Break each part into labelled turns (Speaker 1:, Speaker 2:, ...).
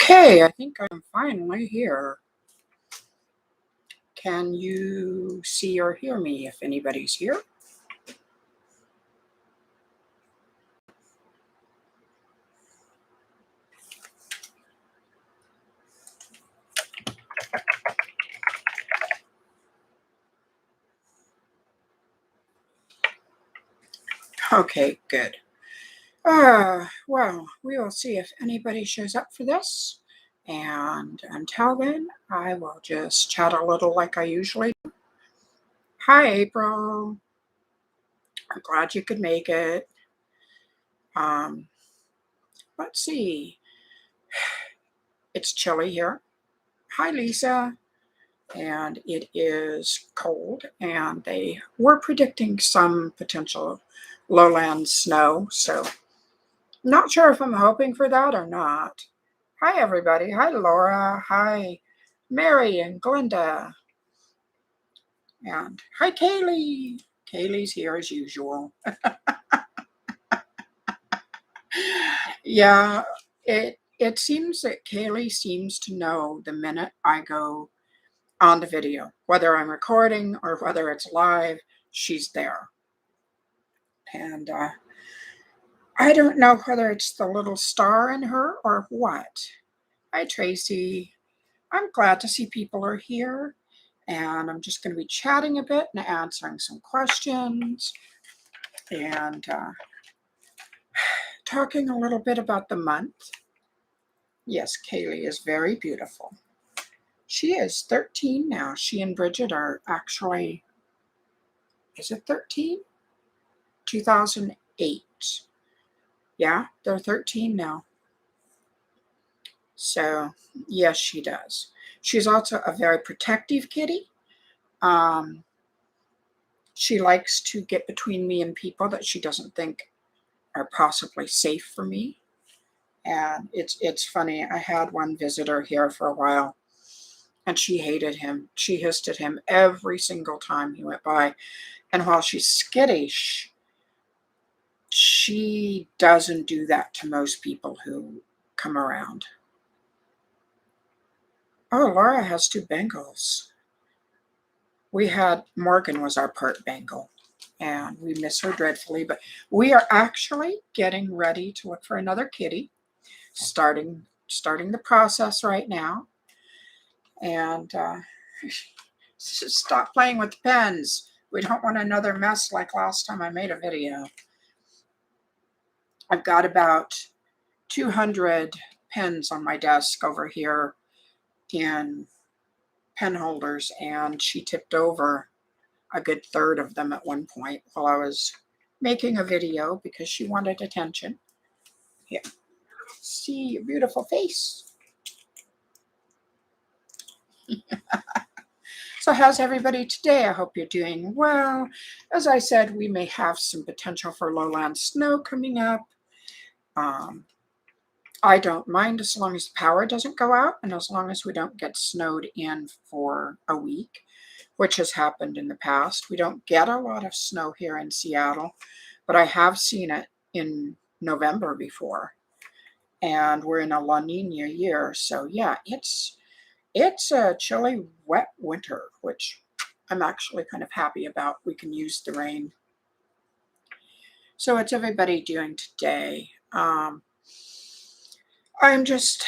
Speaker 1: Okay, I think I'm finally here. Can you see or hear me if anybody's here? Okay, good. Well, we will see if anybody shows up for this. And until then, I will just chat a little like I usually do. Hi, April. I'm glad you could make it. Let's see. It's chilly here. Hi, Lisa. And it is cold, and they were predicting some potential lowland snow, so not sure if I'm hoping for that or not. Hi, everybody. Hi, Laura. Hi, Mary and Glenda. And hi, Kaylee. Kaylee's here as usual. Yeah, it seems that Kaylee seems to know the minute I go on the video, whether I'm recording or whether it's live, she's there. And I don't know whether it's the little star in her or what. Hi, Tracy. I'm glad to see people are here. And I'm just going to be chatting a bit and answering some questions. And talking a little bit about the month. Yes, Kaylee is very beautiful. She is 13 now. She and Bridget are actually, is it 13? 2008. Yeah, they're 13 now. So, yes, she does. She's also a very protective kitty. She likes to get between me and people that she doesn't think are possibly safe for me. And it's funny. I had one visitor here for a while, and she hated him. She hissed at him every single time he went by. And while she's skittish, she doesn't do that to most people who come around. Oh, Laura has 2 Bengals. We had, Morgan was our part Bengal, and we miss her dreadfully, but we are actually getting ready to look for another kitty, starting the process right now. And stop playing with the pens. We don't want another mess like last time I made a video. I've got about 200 pens on my desk over here in pen holders, and she tipped over a good third of them at one point while I was making a video because she wanted attention. Yeah. See your beautiful face. So how's everybody today? I hope you're doing well. As I said, we may have some potential for lowland snow coming up. I don't mind as long as the power doesn't go out and as long as we don't get snowed in for a week, which has happened in the past. We don't get a lot of snow here in Seattle, but I have seen it in November before. And we're in a La Nina year. So yeah, it's a chilly, wet winter, which I'm actually kind of happy about. We can use the rain. So what's everybody doing today? I'm just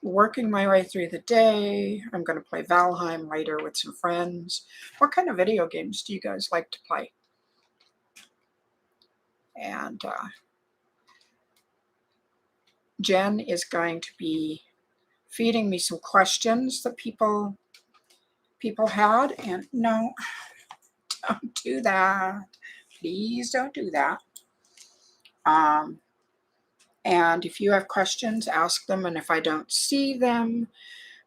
Speaker 1: working my way through the day. I'm going to play Valheim later with some friends. What kind of video games do you guys like to play? And Jen is going to be feeding me some questions that people had. And no, don't do that. Please don't do that. And if you have questions, ask them. And if I don't see them,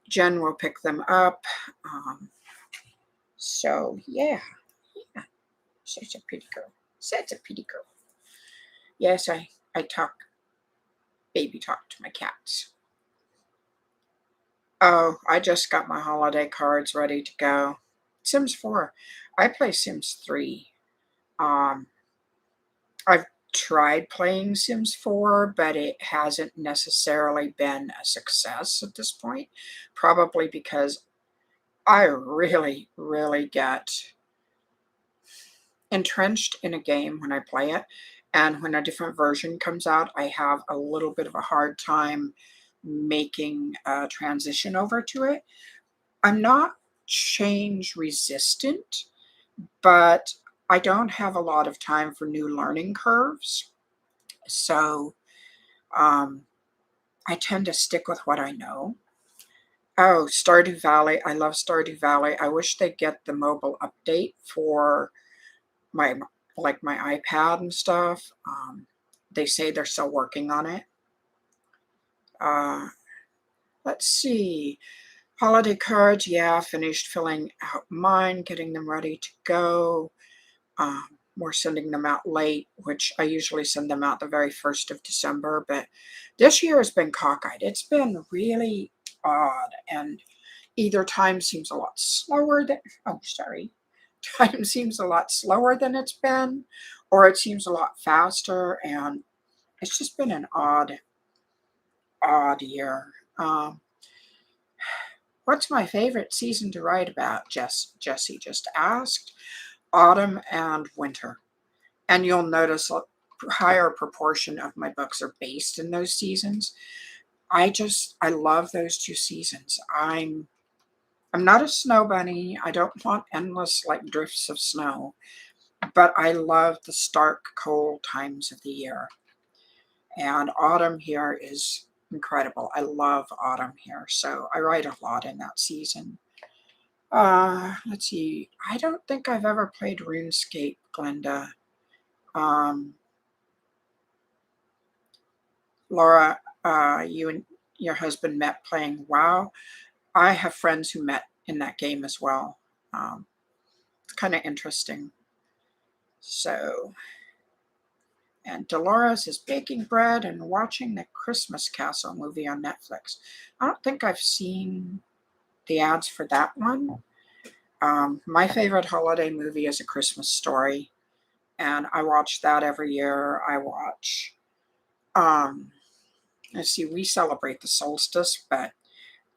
Speaker 1: Jen will pick them up. So yeah. Such a pretty girl. Such a pretty girl. Yes, I baby talk to my cats. Oh, I just got my holiday cards ready to go. Sims 4. I play Sims 3. I've tried playing Sims 4, but it hasn't necessarily been a success at this point. Probably because I really, really get entrenched in a game when I play it. And when a different version comes out, I have a little bit of a hard time making a transition over to it. I'm not change resistant, but I don't have a lot of time for new learning curves. So I tend to stick with what I know. Oh, Stardew Valley. I love Stardew Valley. I wish they'd get the mobile update for my my iPad and stuff. They say they're still working on it. Let's see. Holiday cards. Yeah, finished filling out mine, getting them ready to go. We're sending them out late, which I usually send them out the very 1st of December. But this year has been cockeyed. It's been really odd. And either time seems a lot slower than, oh, sorry. Time seems a lot slower than it's been, or it seems a lot faster. And it's just been an odd year. What's my favorite season to write about? Jesse just asked. Autumn and winter. And you'll notice a higher proportion of my books are based in those seasons. I love those 2 seasons. I'm not a snow bunny. I don't want endless like drifts of snow, but I love the stark cold times of the year. And autumn here is incredible. I love autumn here. So I write a lot in that season. Let's see. I don't think I've ever played RuneScape, Glenda. Laura, you and your husband met playing WoW. I have friends who met in that game as well. It's kind of interesting. So, and Dolores is baking bread and watching the Christmas Castle movie on Netflix. I don't think I've seen the ads for that one. My favorite holiday movie is A Christmas Story, and I watch that every year. I watch, let's see, we celebrate the solstice, but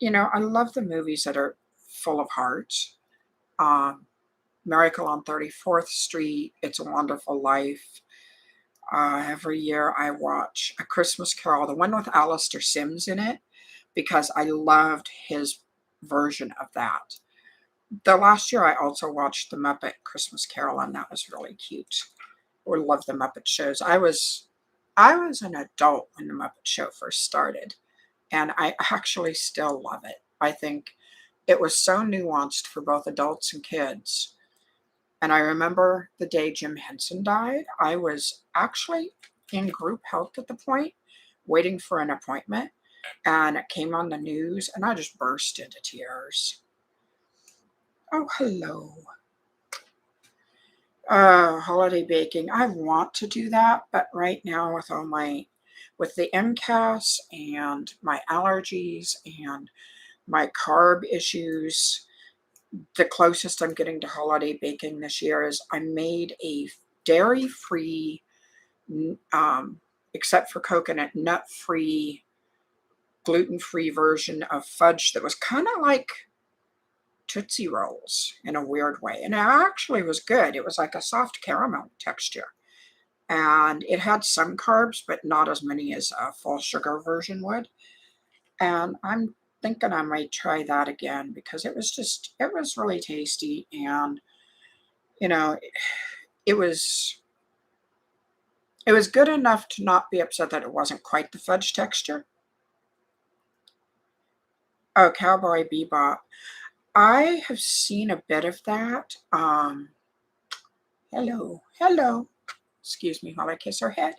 Speaker 1: I love the movies that are full of heart. Miracle on 34th Street, It's a Wonderful Life. Every year I watch A Christmas Carol, the one with Alistair Sims in it, because I loved his version of that. The last year I also watched the Muppet Christmas Carol, and that was really cute. I love the Muppet shows. I was an adult when the Muppet Show first started, and I actually still love it. I think it was so nuanced for both adults and kids. And I remember the day Jim Henson died, I was actually in group health at the point, waiting for an appointment, and it came on the news, and I just burst into tears. Oh, hello. Holiday baking. I want to do that, but right now with the MCAS and my allergies and my carb issues, the closest I'm getting to holiday baking this year is I made a dairy-free, except for coconut, nut-free, gluten-free version of fudge that was kind of like Tootsie Rolls in a weird way. And it actually was good. It was like a soft caramel texture. And it had some carbs, but not as many as a full sugar version would. And I'm thinking I might try that again because it was really tasty. And, it was good enough to not be upset that it wasn't quite the fudge texture. Oh, Cowboy Bebop. I have seen a bit of that. Hello. Excuse me while I kiss her head.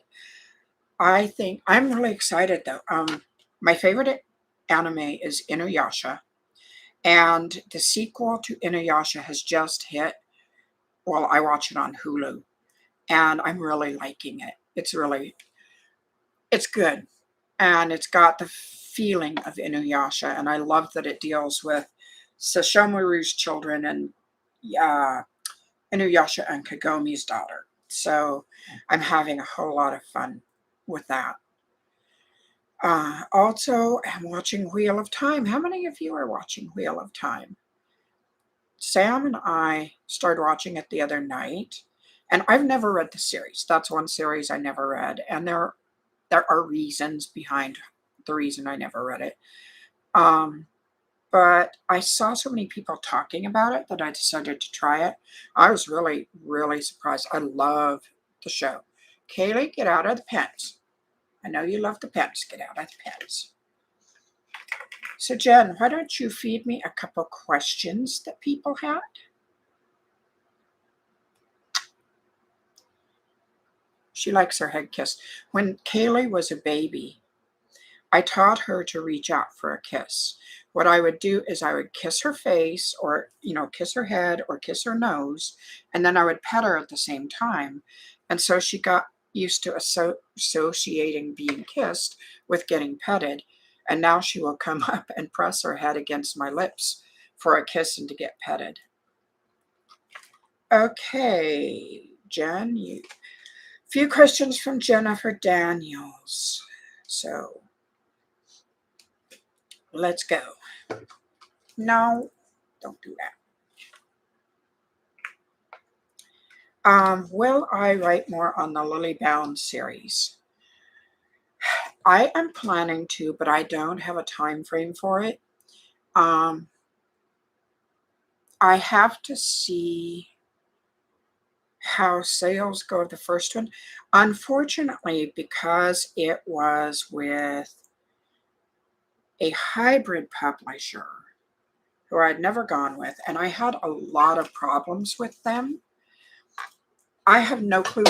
Speaker 1: I think I'm really excited though. My favorite anime is Inuyasha, and the sequel to Inuyasha has just hit. Well, I watch it on Hulu, and I'm really liking it. It's good, and it's got the feeling of Inuyasha, and I love that it deals with Sesshomaru's children and Inuyasha and Kagomi's daughter. So I'm having a whole lot of fun with that. Also, I'm watching Wheel of Time. How many of you are watching Wheel of Time? Sam and I started watching it the other night, and I've never read the series. That's one series I never read, and there are reasons behind the reason I never read it. But I saw so many people talking about it that I decided to try it. I was really, really surprised. I love the show. Kaylee, get out of the pens. I know you love the pens. Get out of the pens. So, Jen, why don't you feed me a couple questions that people had? She likes her head kissed. When Kaylee was a baby, I taught her to reach out for a kiss. What I would do is I would kiss her face or, kiss her head or kiss her nose, and then I would pet her at the same time. And so she got used to associating being kissed with getting petted. And now she will come up and press her head against my lips for a kiss and to get petted. Okay, Jen, few questions from Jennifer Daniels. So let's go. No, don't do that. Will I write more on the Lily Bound series? I am planning to, but I don't have a time frame for it. I have to see how sales go of the first one. Unfortunately, because it was with a hybrid publisher who I'd never gone with, and I had a lot of problems with them. I have no clue